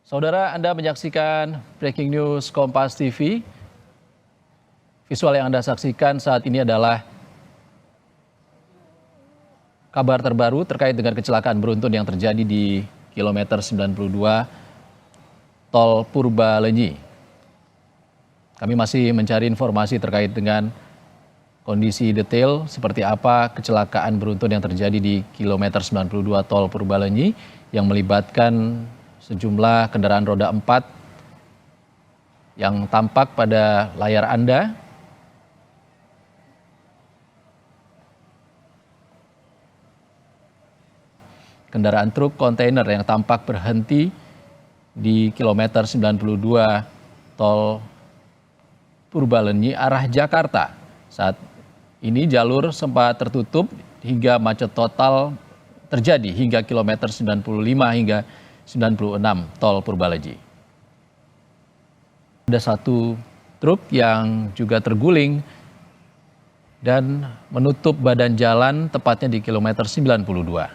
Saudara, Anda menyaksikan Breaking News Kompas TV. Visual yang Anda saksikan saat ini adalah kabar terbaru terkait dengan kecelakaan beruntun yang terjadi di kilometer 92 Tol Purbalenyi. Kami masih mencari informasi terkait dengan kondisi detail seperti apa kecelakaan beruntun yang terjadi di kilometer 92 Tol Purbalenyi yang melibatkan sejumlah kendaraan roda 4 yang tampak pada layar Anda. Kendaraan truk kontainer yang tampak berhenti di kilometer 92 Tol Purbalenyi arah Jakarta. Saat ini jalur sempat tertutup hingga macet total terjadi hingga kilometer 95 hingga 96 Tol Purbalenyi. Ada satu truk yang juga terguling dan menutup badan jalan tepatnya di kilometer 92.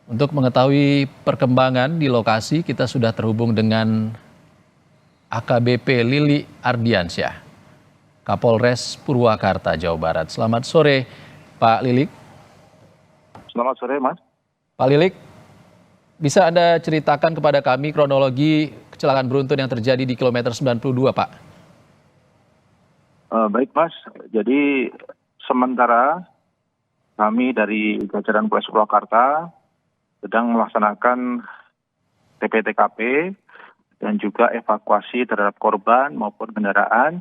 Untuk mengetahui perkembangan di lokasi, kita sudah terhubung dengan AKBP Lili Ardiansyah, Kapolres Purwakarta, Jawa Barat. Selamat sore, Pak Lilik. Selamat sore, Mas. Pak Lilik, bisa Anda ceritakan kepada kami kronologi kecelakaan beruntun yang terjadi di kilometer 92, Pak? Baik, Mas. Jadi sementara kami dari jajaran Polres Purwakarta sedang melaksanakan TP-TKP dan juga evakuasi terhadap korban maupun kendaraan,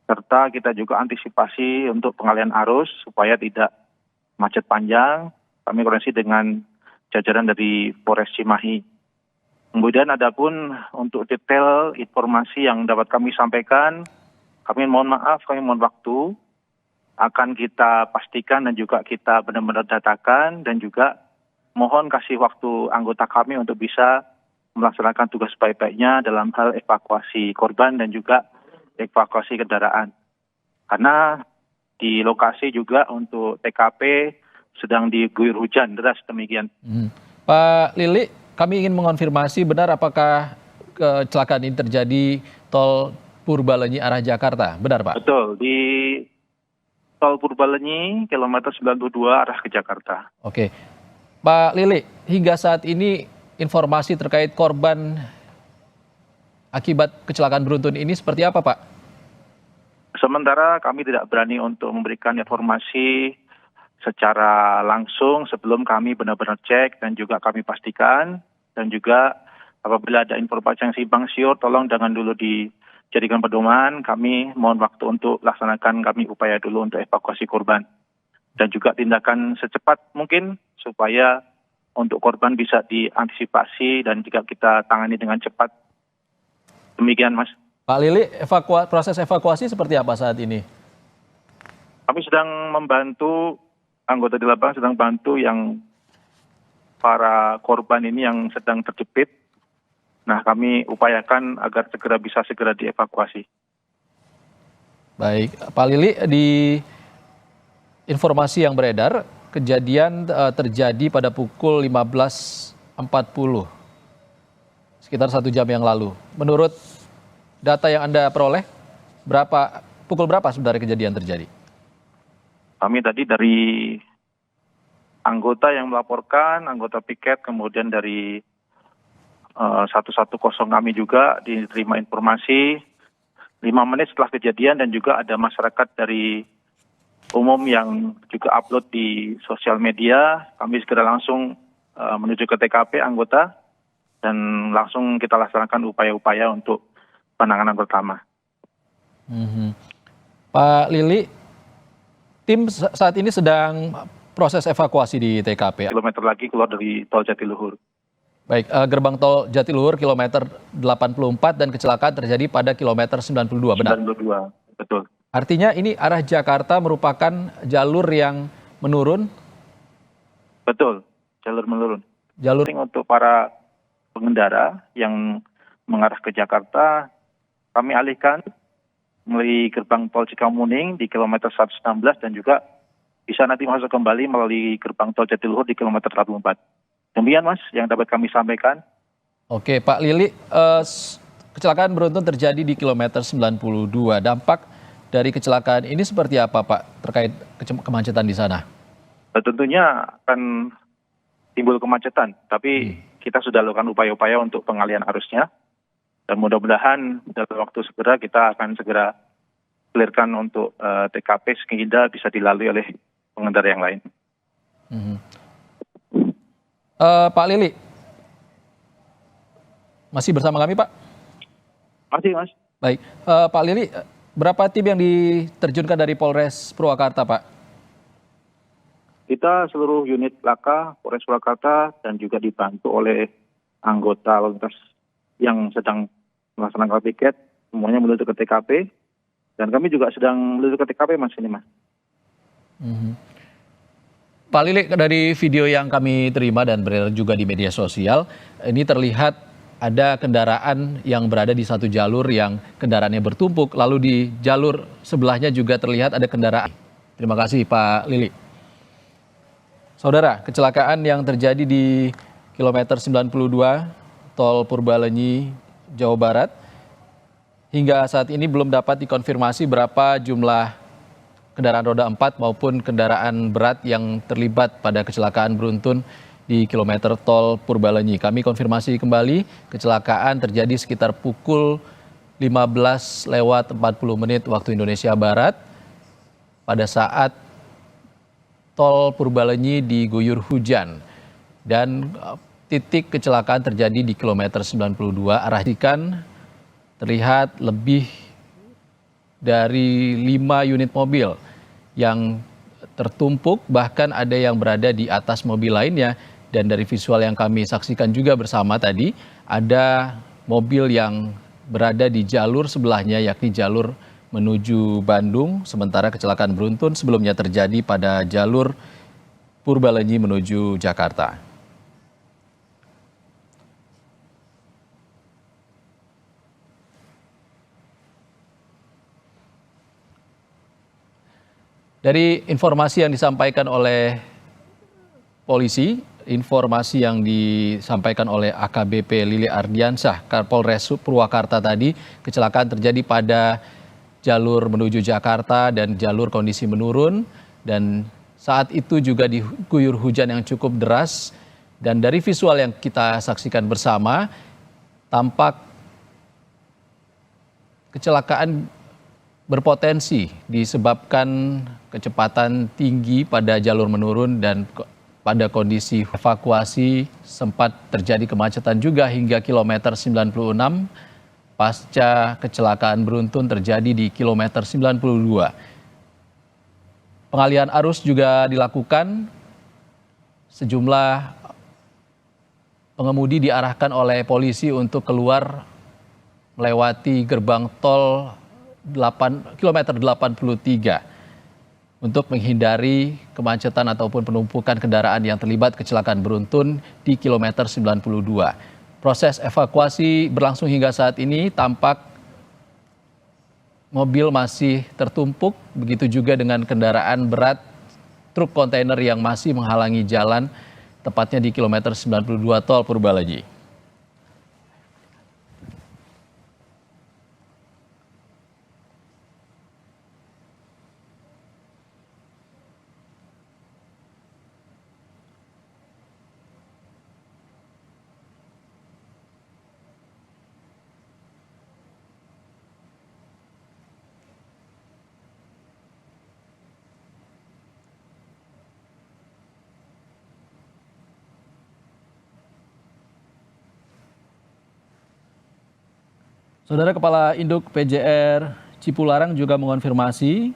serta kita juga antisipasi untuk pengalihan arus supaya tidak macet panjang. Kami koordinasi dengan jajaran dari Polres Cimahi. Kemudian adapun untuk detail informasi yang dapat kami sampaikan, kami mohon maaf, kami mohon waktu, akan kita pastikan dan juga kita benar-benar datakan, dan juga mohon kasih waktu anggota kami untuk bisa melaksanakan tugas sebaik-baiknya dalam hal evakuasi korban dan juga evakuasi kendaraan. Karena di lokasi juga untuk TKP sedang diguyur hujan deras demikian. Pak Lili, kami ingin mengonfirmasi benar apakah kecelakaan ini terjadi Tol Purbalenyi arah Jakarta, benar Pak? Betul, di Tol Purbalenyi kilometer 92 arah ke Jakarta. Oke. Pak Lili, hingga saat ini informasi terkait korban akibat kecelakaan beruntun ini seperti apa, Pak? Sementara kami tidak berani untuk memberikan informasi secara langsung sebelum kami benar-benar cek dan juga kami pastikan, dan juga apabila ada informasi yang simpang siur tolong jangan dulu dijadikan pedoman. Kami mohon waktu untuk laksanakan kami upaya dulu untuk evakuasi korban dan juga tindakan secepat mungkin supaya untuk korban bisa diantisipasi dan juga kita tangani dengan cepat. Demikian, Mas. Pak Lili, proses evakuasi seperti apa saat ini? Kami sedang membantu, anggota di lapangan sedang bantu yang para korban ini yang sedang terjepit. Nah, kami upayakan agar segera dievakuasi. Baik, Pak Lili, di informasi yang beredar, kejadian terjadi pada pukul 15.40, sekitar 1 jam yang lalu. Menurut data yang Anda peroleh, pukul berapa sebenarnya kejadian terjadi? Kami tadi dari anggota yang melaporkan, anggota piket, kemudian dari 110 kami juga diterima informasi 5 menit setelah kejadian, dan juga ada masyarakat dari umum yang juga upload di sosial media. Kami segera langsung menuju ke TKP anggota dan langsung kita laksanakan upaya-upaya untuk penanganan pertama. Pak Lili, tim saat ini sedang proses evakuasi di TKP. Kilometer lagi keluar dari Tol Jatiluhur. Baik, gerbang Tol Jatiluhur kilometer 84 dan kecelakaan terjadi pada kilometer 92, benar? 92, betul. Artinya ini arah Jakarta merupakan jalur yang menurun? Betul, jalur menurun. Jalur untuk para pengendara yang mengarah ke Jakarta, kami alihkan melalui gerbang tol Cikamuning di kilometer 116 dan juga bisa nanti masuk kembali melalui gerbang tol Jatiluhur di kilometer 44. Demikian Mas yang dapat kami sampaikan. Oke, Pak Lili, kecelakaan beruntun terjadi di kilometer 92. Dampak dari kecelakaan ini seperti apa, Pak, terkait kemacetan di sana? Tentunya akan timbul kemacetan, tapi kita sudah lakukan upaya-upaya untuk pengalihan arusnya. Dan mudah-mudahan dalam waktu segera kita akan segera clearkan untuk TKP sehingga bisa dilalui oleh pengendara yang lain. Pak Lili, masih bersama kami, Pak? Masih Mas. Baik, Pak Lili, berapa tim yang diterjunkan dari Polres Purwakarta, Pak? Kita seluruh unit Laka, Polres Purwakarta, dan juga dibantu oleh anggota lalu lintas yang sedang melaksanakan piket, semuanya menuju ke TKP. Dan kami juga sedang menuju ke TKP Mas ini Mas. Pak Lili, dari video yang kami terima dan beredar juga di media sosial, ini terlihat ada kendaraan yang berada di satu jalur yang kendaraannya bertumpuk, lalu di jalur sebelahnya juga terlihat ada kendaraan. Terima kasih Pak Lili. Saudara, kecelakaan yang terjadi di kilometer 92 Tol Purbalenyi, Jawa Barat, hingga saat ini belum dapat dikonfirmasi berapa jumlah kendaraan roda 4 maupun kendaraan berat yang terlibat pada kecelakaan beruntun di kilometer Tol Purbalenyi. Kami konfirmasi kembali, kecelakaan terjadi sekitar pukul 15:40 waktu Indonesia Barat pada saat Tol Purbalenyi diguyur hujan. Dan titik kecelakaan terjadi di kilometer 92, arah Ikan terlihat lebih dari 5 unit mobil yang tertumpuk, bahkan ada yang berada di atas mobil lainnya. Dan dari visual yang kami saksikan juga bersama tadi, ada mobil yang berada di jalur sebelahnya, yakni jalur menuju Bandung, sementara kecelakaan beruntun sebelumnya terjadi pada jalur Purbalenyi menuju Jakarta. Dari informasi yang disampaikan oleh polisi, informasi yang disampaikan oleh AKBP Lili Ardiansyah, Kapolres Purwakarta tadi, kecelakaan terjadi pada jalur menuju Jakarta dan jalur kondisi menurun, dan saat itu juga diguyur hujan yang cukup deras. Dan dari visual yang kita saksikan bersama, tampak kecelakaan berpotensi disebabkan kecepatan tinggi pada jalur menurun, dan pada kondisi evakuasi sempat terjadi kemacetan juga hingga kilometer 96 pasca kecelakaan beruntun terjadi di kilometer 92. Pengalihan arus juga dilakukan, sejumlah pengemudi diarahkan oleh polisi untuk keluar melewati gerbang tol kilometer 83 untuk menghindari kemacetan ataupun penumpukan kendaraan yang terlibat kecelakaan beruntun di kilometer 92. Proses evakuasi berlangsung hingga saat ini, tampak mobil masih tertumpuk, begitu juga dengan kendaraan berat truk kontainer yang masih menghalangi jalan, tepatnya di kilometer 92 Tol Purbalenyi. Saudara, Kepala Induk PJR Cipularang juga mengonfirmasi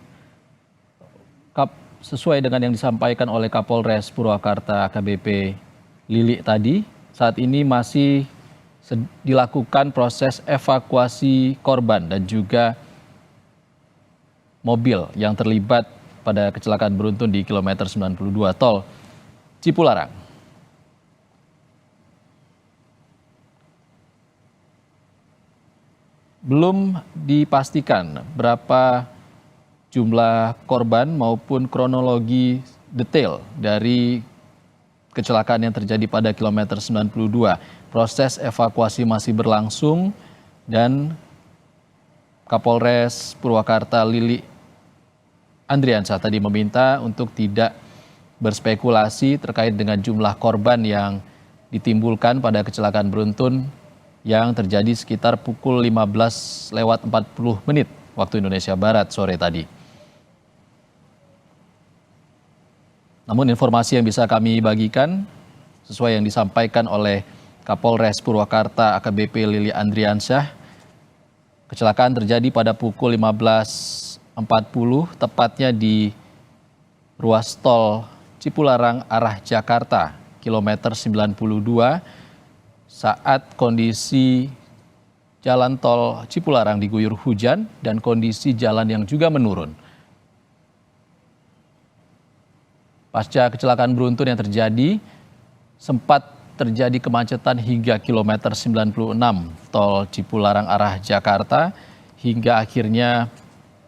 sesuai dengan yang disampaikan oleh Kapolres Purwakarta AKBP Lili tadi, saat ini masih dilakukan proses evakuasi korban dan juga mobil yang terlibat pada kecelakaan beruntun di kilometer 92 Tol Cipularang. Belum dipastikan berapa jumlah korban maupun kronologi detail dari kecelakaan yang terjadi pada kilometer 92. Proses evakuasi masih berlangsung dan Kapolres Purwakarta Lili Andriansyah tadi meminta untuk tidak berspekulasi terkait dengan jumlah korban yang ditimbulkan pada kecelakaan beruntun yang terjadi sekitar pukul 15:40 waktu Indonesia Barat sore tadi. Namun informasi yang bisa kami bagikan sesuai yang disampaikan oleh Kapolres Purwakarta AKBP Lili Andriansyah, kecelakaan terjadi pada pukul 15:40 tepatnya di ruas tol Cipularang arah Jakarta, kilometer 92, saat kondisi jalan tol Cipularang diguyur hujan dan kondisi jalan yang juga menurun. Pasca kecelakaan beruntun yang terjadi, sempat terjadi kemacetan hingga kilometer 96 tol Cipularang arah Jakarta, hingga akhirnya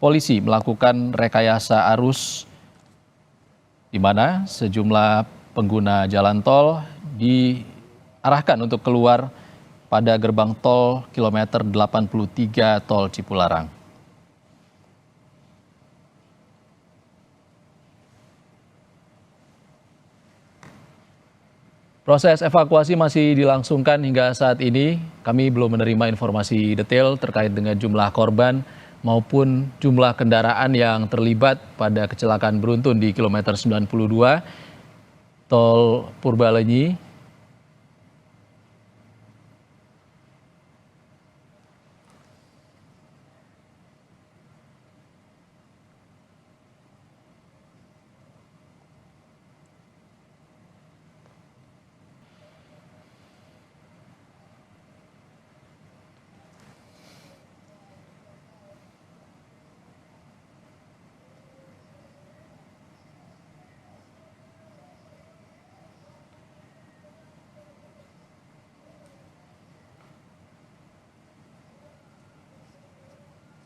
polisi melakukan rekayasa arus di mana sejumlah pengguna jalan tol diarahkan untuk keluar pada gerbang tol kilometer 83 tol Cipularang. Proses evakuasi masih dilangsungkan hingga saat ini. Kami belum menerima informasi detail terkait dengan jumlah korban maupun jumlah kendaraan yang terlibat pada kecelakaan beruntun di kilometer 92 tol Purbalenyi.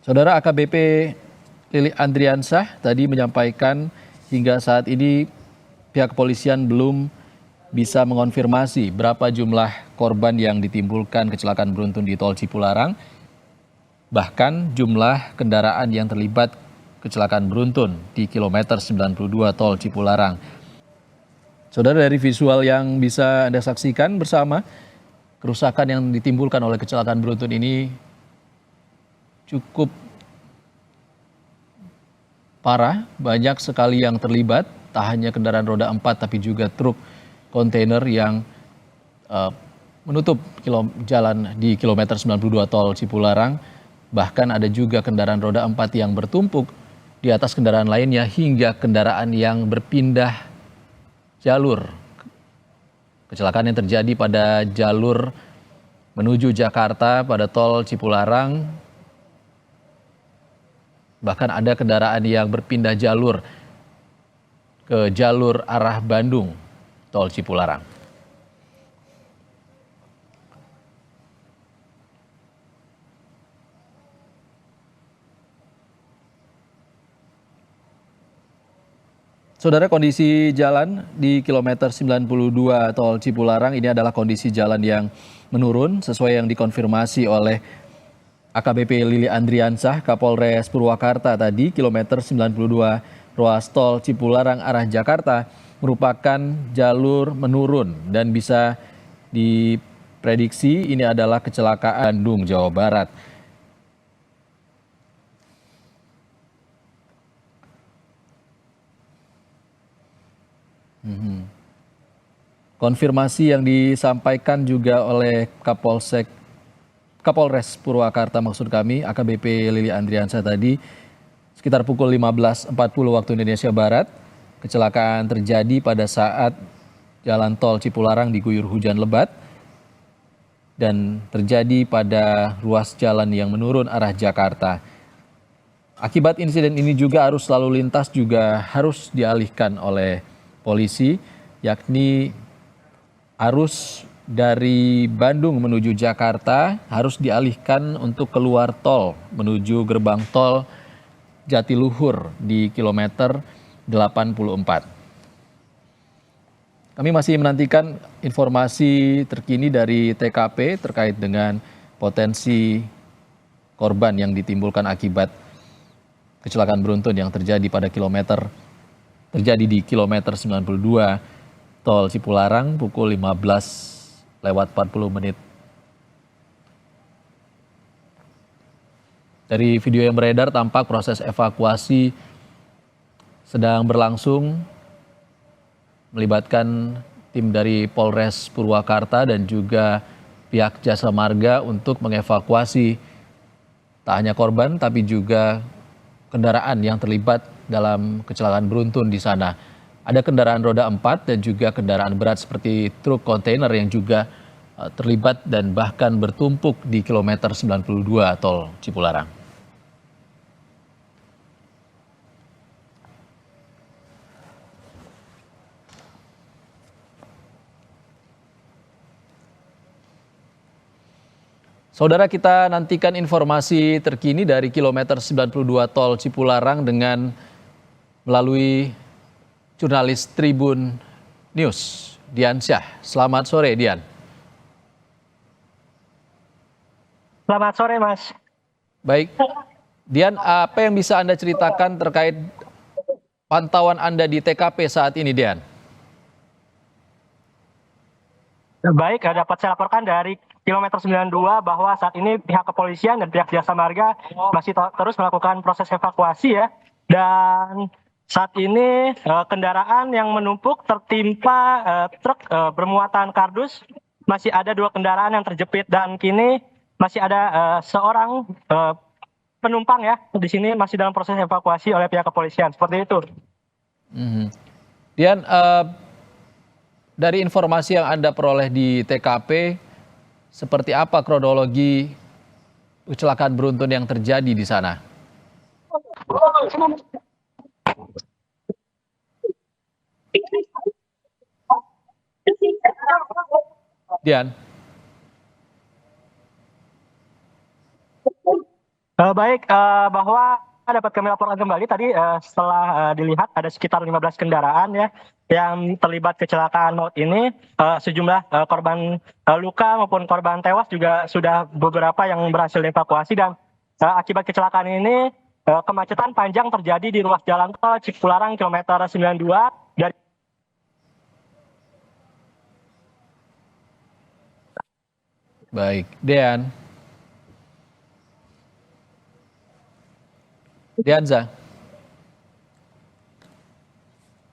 Saudara AKBP Lili Andriansyah tadi menyampaikan hingga saat ini pihak kepolisian belum bisa mengonfirmasi berapa jumlah korban yang ditimbulkan kecelakaan beruntun di tol Cipularang. Bahkan jumlah kendaraan yang terlibat kecelakaan beruntun di kilometer 92 tol Cipularang. Saudara, dari visual yang bisa Anda saksikan bersama, kerusakan yang ditimbulkan oleh kecelakaan beruntun ini cukup parah, banyak sekali yang terlibat, tak hanya kendaraan roda 4 tapi juga truk kontainer yang menutup jalan di kilometer 92 tol Cipularang. Bahkan ada juga kendaraan roda 4 yang bertumpuk di atas kendaraan lainnya hingga kendaraan yang berpindah jalur. Kecelakaan yang terjadi pada jalur menuju Jakarta pada tol Cipularang. Bahkan ada kendaraan yang berpindah jalur ke jalur arah Bandung, tol Cipularang. Saudara, kondisi jalan di kilometer 92 tol Cipularang ini adalah kondisi jalan yang menurun sesuai yang dikonfirmasi oleh AKBP Lili Andriansyah, Kapolres Purwakarta tadi. Kilometer 92 ruas tol Cipularang arah Jakarta merupakan jalur menurun dan bisa diprediksi ini adalah kecelakaan Bandung, Jawa Barat. Konfirmasi yang disampaikan juga oleh Kapolres Purwakarta maksud kami, AKBP Lili Andriansyah tadi, sekitar pukul 15:40 waktu Indonesia Barat, kecelakaan terjadi pada saat jalan tol Cipularang diguyur hujan lebat dan terjadi pada ruas jalan yang menurun arah Jakarta. Akibat insiden ini juga arus lalu lintas juga harus dialihkan oleh polisi, yakni arus dari Bandung menuju Jakarta harus dialihkan untuk keluar tol menuju gerbang tol Jatiluhur di kilometer 84. Kami masih menantikan informasi terkini dari TKP terkait dengan potensi korban yang ditimbulkan akibat kecelakaan beruntun yang terjadi di kilometer 92 tol Cipularang pukul 15:40. Dari video yang beredar tampak proses evakuasi sedang berlangsung melibatkan tim dari Polres Purwakarta dan juga pihak Jasa Marga untuk mengevakuasi tak hanya korban tapi juga kendaraan yang terlibat dalam kecelakaan beruntun di sana. Ada kendaraan roda 4 dan juga kendaraan berat seperti truk kontainer yang juga terlibat dan bahkan bertumpuk di kilometer 92 tol Cipularang. Saudara, kita nantikan informasi terkini dari kilometer 92 tol Cipularang dengan melalui jurnalis Tribun News, Dian Syah. Selamat sore, Dian. Selamat sore, Mas. Baik, Dian, apa yang bisa Anda ceritakan terkait pantauan Anda di TKP saat ini, Dian? Baik, dapat saya laporkan dari kilometer 92 bahwa saat ini pihak kepolisian dan pihak jasa marga masih terus melakukan proses evakuasi ya. Dan saat ini kendaraan yang menumpuk tertimpa truk bermuatan kardus, masih ada 2 kendaraan yang terjepit dan kini masih ada seorang penumpang ya di sini masih dalam proses evakuasi oleh pihak kepolisian. Seperti itu. Dian, dari informasi yang Anda peroleh di TKP, seperti apa kronologi kecelakaan beruntun yang terjadi di sana? Dian. Baik, bahwa dapat kami laporkan kembali tadi setelah dilihat ada sekitar 15 kendaraan ya yang terlibat kecelakaan maut ini. Sejumlah korban luka maupun korban tewas juga sudah beberapa yang berhasil dievakuasi dan akibat kecelakaan ini kemacetan panjang terjadi di ruas jalan tol Cipularang kilometer 92 dari Baik, Dianza.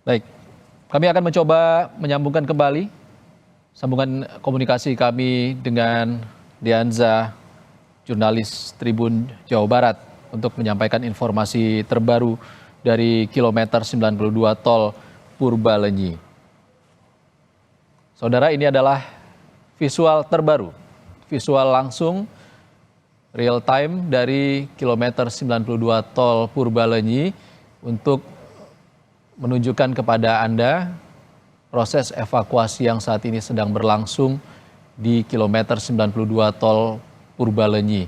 Baik, kami akan mencoba menyambungkan kembali sambungan komunikasi kami dengan Dianza, jurnalis Tribun Jawa Barat, untuk menyampaikan informasi terbaru dari kilometer 92 tol Purbalenyi. Saudara, ini adalah visual terbaru, visual langsung real time dari kilometer 92 tol Purbalenyi untuk menunjukkan kepada Anda proses evakuasi yang saat ini sedang berlangsung di kilometer 92 tol Purbalenyi.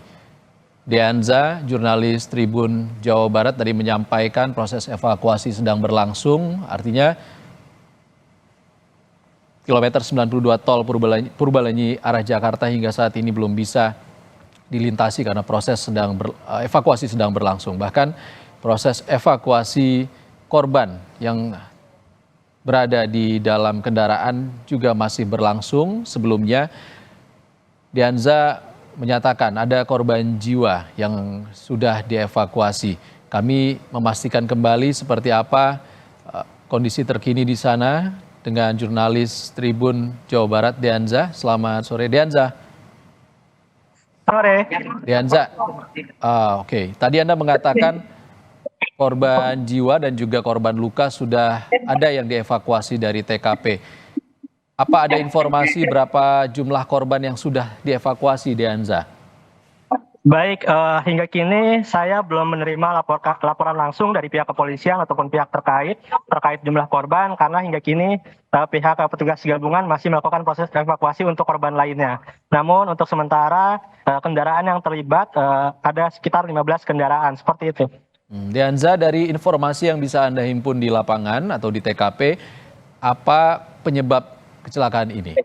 Dianza, jurnalis Tribun Jawa Barat, tadi menyampaikan proses evakuasi sedang berlangsung, artinya kilometer 92 tol Purbalenyi arah Jakarta hingga saat ini belum bisa dilintasi karena proses evakuasi sedang berlangsung. Bahkan proses evakuasi korban yang berada di dalam kendaraan juga masih berlangsung. Sebelumnya Dianza menyatakan ada korban jiwa yang sudah dievakuasi. Kami memastikan kembali seperti apa kondisi terkini di sana dengan jurnalis Tribun Jawa Barat, Dianza. Selamat sore, Dianza. sore. Dianza, oke. Tadi Anda mengatakan korban jiwa dan juga korban luka sudah ada yang dievakuasi dari TKP. Apa ada informasi berapa jumlah korban yang sudah dievakuasi, Dianza? Baik, hingga kini saya belum menerima laporan langsung dari pihak kepolisian ataupun pihak terkait jumlah korban, karena hingga kini pihak petugas gabungan masih melakukan proses evakuasi untuk korban lainnya. Namun untuk sementara kendaraan yang terlibat ada sekitar 15 kendaraan, seperti itu. Dianza, dari informasi yang bisa Anda himpun di lapangan atau di TKP, apa penyebab kecelakaan ini?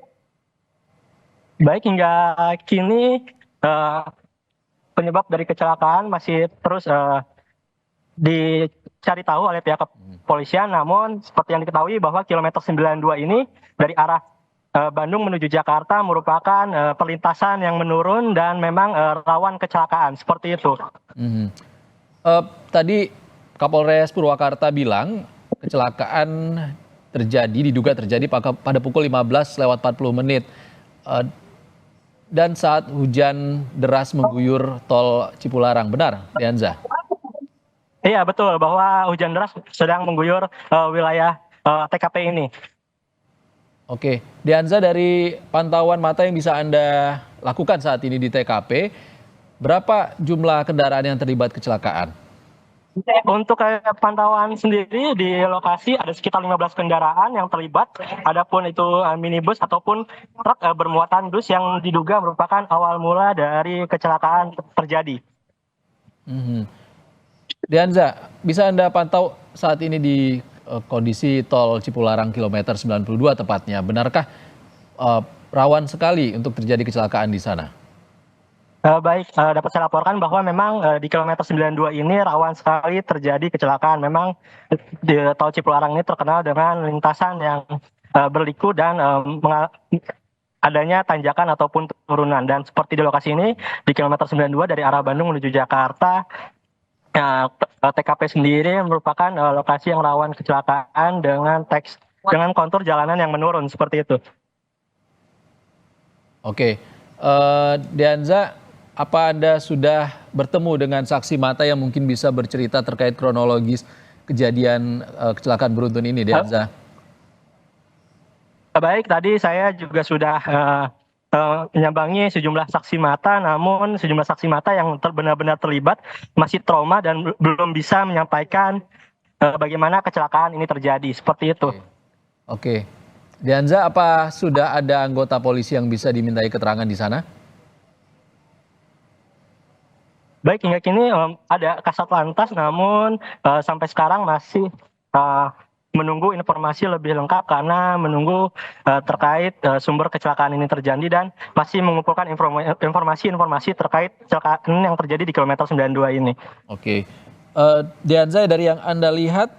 Baik, hingga kini penyebab dari kecelakaan masih terus dicari tahu oleh pihak kepolisian. Namun seperti yang diketahui bahwa kilometer 92 ini dari arah Bandung menuju Jakarta merupakan perlintasan yang menurun dan memang rawan kecelakaan seperti itu. Tadi Kapolres Purwakarta bilang kecelakaan diduga terjadi pada pukul 15:40 dan saat hujan deras mengguyur tol Cipularang. Benar, Dianza? Iya, betul, bahwa hujan deras sedang mengguyur wilayah TKP ini. Oke, Dianza, dari pantauan mata yang bisa Anda lakukan saat ini di TKP, berapa jumlah kendaraan yang terlibat kecelakaan? Untuk pantauan sendiri di lokasi ada sekitar 15 kendaraan yang terlibat. Adapun itu minibus ataupun truk bermuatan dus yang diduga merupakan awal mula dari kecelakaan terjadi. Dianza, bisa Anda pantau saat ini di kondisi tol Cipularang kilometer 92 tepatnya. Benarkah rawan sekali untuk terjadi kecelakaan di sana? Baik, dapat saya laporkan bahwa memang di kilometer 92 ini rawan sekali terjadi kecelakaan. Memang di tol Cipularang ini terkenal dengan lintasan yang berliku dan adanya tanjakan ataupun turunan. Dan seperti di lokasi ini, di kilometer 92 dari arah Bandung menuju Jakarta, TKP sendiri merupakan lokasi yang rawan kecelakaan dengan kontur jalanan yang menurun seperti itu. Oke, Dianza, apa Anda sudah bertemu dengan saksi mata yang mungkin bisa bercerita terkait kronologis kejadian kecelakaan beruntun ini, Dianza? Baik, tadi saya juga sudah menyambangi sejumlah saksi mata, namun sejumlah saksi mata yang benar-benar terlibat masih trauma dan belum bisa menyampaikan bagaimana kecelakaan ini terjadi, seperti itu. Oke. Dianza, apa sudah ada anggota polisi yang bisa dimintai keterangan di sana? Baik, hingga kini ada Kasat Lantas, namun sampai sekarang masih menunggu informasi lebih lengkap karena menunggu terkait sumber kecelakaan ini terjadi dan masih mengumpulkan informasi terkait kecelakaan yang terjadi di kilometer 92 ini. Oke. Dianza, dari yang Anda lihat,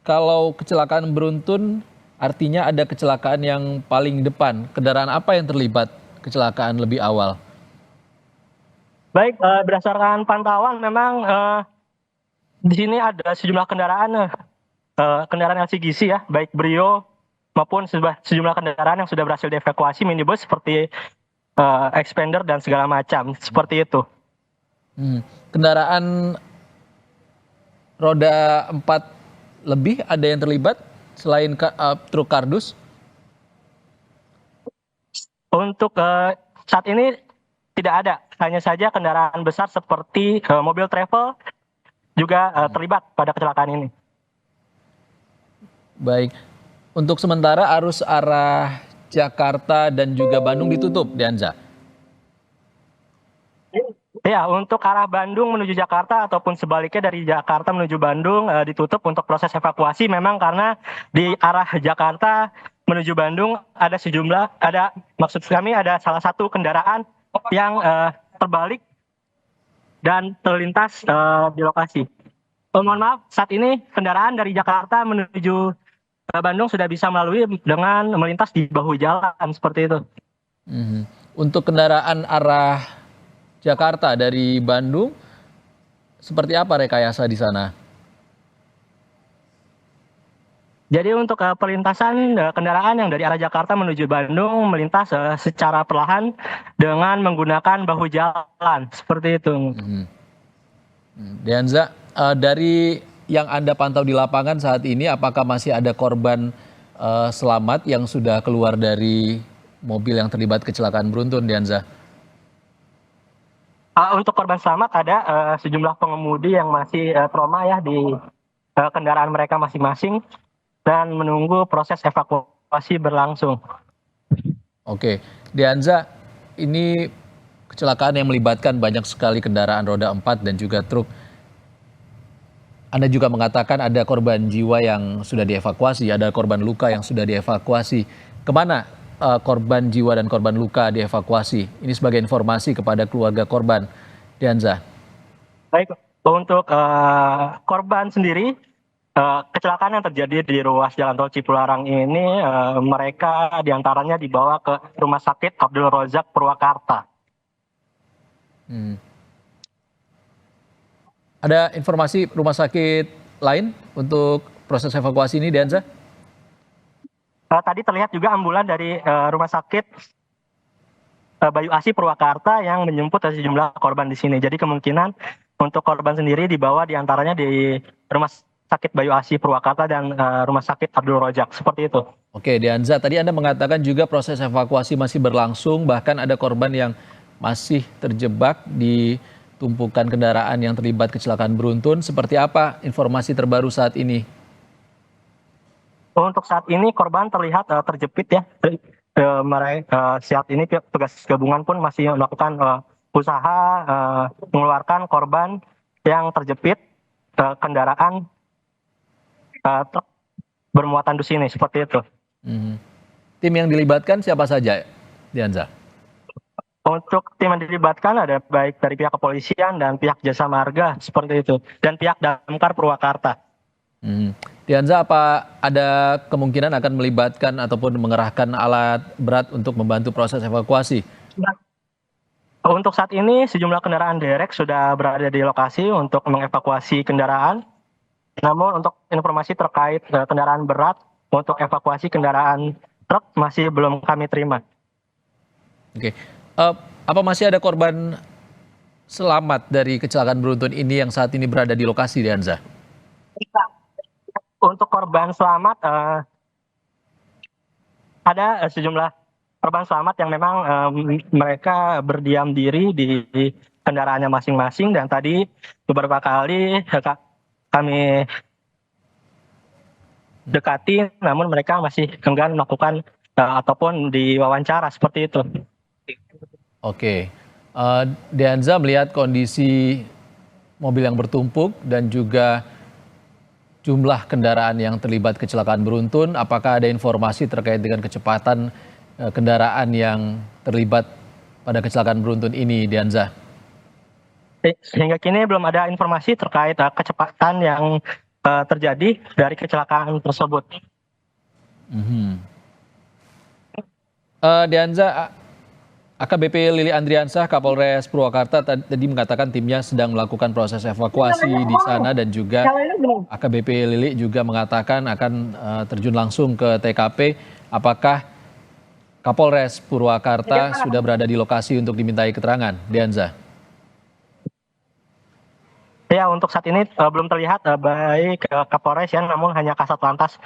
kalau kecelakaan beruntun artinya ada kecelakaan yang paling depan. Kendaraan apa yang terlibat kecelakaan lebih awal? Baik, berdasarkan pantauan memang di sini ada sejumlah kendaraan LCGC ya, baik Brio maupun sejumlah kendaraan yang sudah berhasil dievakuasi, minibus seperti Expander dan segala macam, seperti itu. Kendaraan roda 4 lebih ada yang terlibat selain truk kardus? Untuk saat ini tidak ada, hanya saja kendaraan besar seperti mobil travel juga terlibat pada kecelakaan ini. Baik, untuk sementara arus arah Jakarta dan juga Bandung ditutup, Dianza? Ya, untuk arah Bandung menuju Jakarta ataupun sebaliknya dari Jakarta menuju Bandung ditutup untuk proses evakuasi, memang karena di arah Jakarta menuju Bandung ada maksud kami ada salah satu kendaraan yang terbalik dan terlintas di lokasi. Mohon maaf, saat ini kendaraan dari Jakarta menuju Bandung sudah bisa melalui dengan melintas di bahu jalan seperti itu. Untuk kendaraan arah Jakarta dari Bandung, seperti apa rekayasa di sana? Jadi untuk perlintasan kendaraan yang dari arah Jakarta menuju Bandung melintas secara perlahan dengan menggunakan bahu jalan seperti itu. Dianza, dari yang Anda pantau di lapangan saat ini, apakah masih ada korban selamat yang sudah keluar dari mobil yang terlibat kecelakaan beruntun, Dianza? Untuk korban selamat ada sejumlah pengemudi yang masih trauma ya di kendaraan mereka masing-masing dan menunggu proses evakuasi berlangsung. Oke, Dianza, ini kecelakaan yang melibatkan banyak sekali kendaraan roda 4 dan juga truk. Anda juga mengatakan ada korban jiwa yang sudah dievakuasi, ada korban luka yang sudah dievakuasi. Kemana korban jiwa dan korban luka dievakuasi? Ini sebagai informasi kepada keluarga korban, Dianza. Baik, untuk korban sendiri, kecelakaan yang terjadi di ruas Jalan Tol Cipularang ini, mereka diantaranya dibawa ke Rumah Sakit Abdul Razak Purwakarta. Ada informasi rumah sakit lain untuk proses evakuasi ini, Dianza? Tadi terlihat juga ambulan dari Rumah Sakit Bayu Asih Purwakarta yang menjemput sejumlah korban di sini. Jadi kemungkinan untuk korban sendiri dibawa diantaranya di Rumah Sakit Bayu Asih Purwakarta dan Rumah Sakit Abdul Razak, seperti itu. Oke, Dianza, tadi Anda mengatakan juga proses evakuasi masih berlangsung, bahkan ada korban yang masih terjebak di tumpukan kendaraan yang terlibat kecelakaan beruntun. Seperti apa informasi terbaru saat ini? Untuk saat ini korban terlihat terjepit ya. Saat ini petugas gabungan pun masih melakukan usaha mengeluarkan korban yang terjepit kendaraan truk bermuatan dus ini, seperti itu. Tim yang dilibatkan siapa saja, Dianza? Untuk tim yang dilibatkan ada baik dari pihak kepolisian dan pihak jasa marga, seperti itu, dan pihak damkar Purwakarta. Dianza, apa ada kemungkinan akan melibatkan ataupun mengerahkan alat berat untuk membantu proses evakuasi? Untuk saat ini sejumlah kendaraan derek sudah berada di lokasi untuk mengevakuasi kendaraan. Namun untuk informasi terkait kendaraan berat untuk evakuasi kendaraan truk masih belum kami terima. Oke. Apa masih ada korban selamat dari kecelakaan beruntun ini yang saat ini berada di lokasi, Dianza? Untuk korban selamat, ada sejumlah korban selamat yang memang mereka berdiam diri di kendaraannya masing-masing, dan tadi beberapa kali kami dekati, namun mereka masih enggan melakukan ataupun diwawancara, seperti itu. Oke, Dianza, melihat kondisi mobil yang bertumpuk dan juga jumlah kendaraan yang terlibat kecelakaan beruntun, apakah ada informasi terkait dengan kecepatan kendaraan yang terlibat pada kecelakaan beruntun ini, Dianza? Sehingga kini belum ada informasi terkait kecepatan yang terjadi dari kecelakaan tersebut. Dianza, AKBP Lili Andriansah, Kapolres Purwakarta tadi mengatakan timnya sedang melakukan proses evakuasi di sana, dan juga AKBP Lili juga mengatakan akan terjun langsung ke TKP. Apakah Kapolres Purwakarta sudah berada di lokasi untuk dimintai keterangan, Dianza? Ya, untuk saat ini belum terlihat baik Kapolres ya, namun hanya Kasat Lantas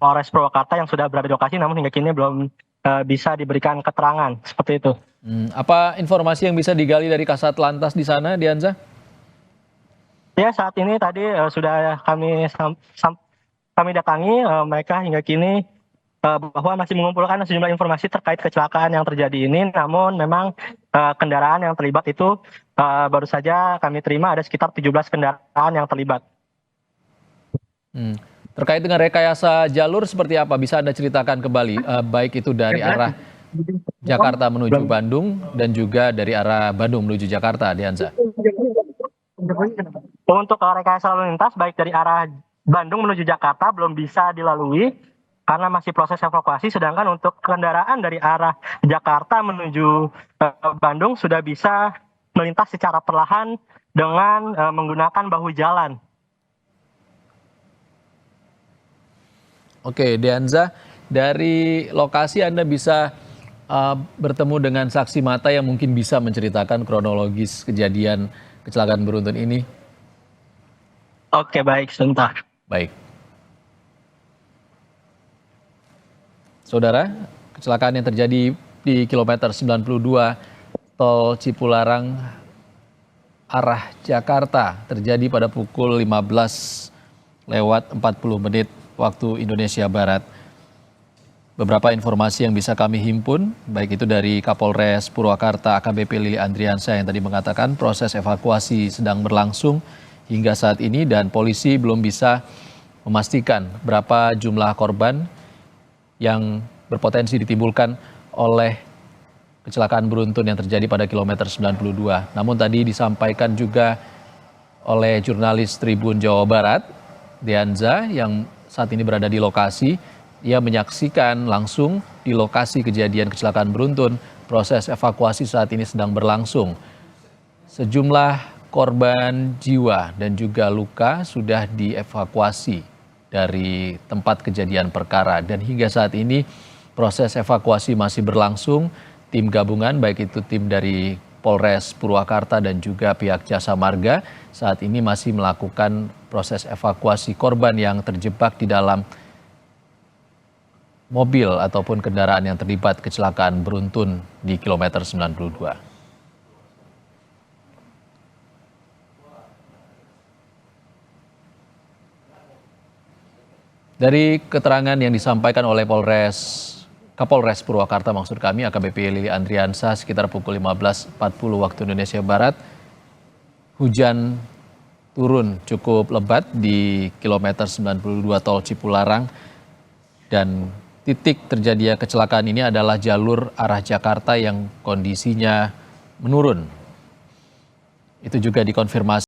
Polres Purwakarta yang sudah berada di lokasi, namun hingga kini belum bisa diberikan keterangan, seperti itu. Apa informasi yang bisa digali dari Kasat Lantas di sana, Dianza? Ya, saat ini tadi sudah kami datangi mereka hingga kini bahwa masih mengumpulkan sejumlah informasi terkait kecelakaan yang terjadi ini, namun memang kendaraan yang terlibat itu baru saja kami terima ada sekitar 17 kendaraan yang terlibat. Terkait dengan rekayasa jalur seperti apa, bisa Anda ceritakan kembali, baik itu dari arah Jakarta menuju Bandung dan juga dari arah Bandung menuju Jakarta, Dianza? Untuk rekayasa lalu lintas baik dari arah Bandung menuju Jakarta belum bisa dilalui karena masih proses evakuasi, sedangkan untuk kendaraan dari arah Jakarta menuju Bandung sudah bisa melintas secara perlahan dengan menggunakan bahu jalan. Oke, Dianza, dari lokasi Anda bisa bertemu dengan saksi mata yang mungkin bisa menceritakan kronologis kejadian kecelakaan beruntun ini? Oke, baik, sebentar. Baik. Saudara, kecelakaan yang terjadi di kilometer 92 Tol Cipularang arah Jakarta terjadi pada pukul 15:40 waktu Indonesia Barat. Beberapa informasi yang bisa kami himpun, baik itu dari Kapolres Purwakarta AKBP Lili Andriansah yang tadi mengatakan proses evakuasi sedang berlangsung hingga saat ini dan polisi belum bisa memastikan berapa jumlah korban yang berpotensi ditimbulkan oleh kecelakaan beruntun yang terjadi pada kilometer 92. Namun tadi disampaikan juga oleh jurnalis Tribun Jawa Barat, Deanza, yang saat ini berada di lokasi. Ia menyaksikan langsung di lokasi kejadian kecelakaan beruntun. Proses evakuasi saat ini sedang berlangsung. Sejumlah korban jiwa dan juga luka sudah dievakuasi dari tempat kejadian perkara. Dan hingga saat ini proses evakuasi masih berlangsung. Tim gabungan, baik itu tim dari Polres Purwakarta dan juga pihak Jasa Marga, saat ini masih melakukan proses evakuasi korban yang terjebak di dalam mobil ataupun kendaraan yang terlibat kecelakaan beruntun di kilometer 92. Dari keterangan yang disampaikan oleh Kapolres Purwakarta maksud kami, AKBP Lili Andriansa, sekitar pukul 15.40 waktu Indonesia Barat, hujan turun cukup lebat di kilometer 92 tol Cipularang dan titik terjadinya kecelakaan ini adalah jalur arah Jakarta yang kondisinya menurun. Itu juga dikonfirmasi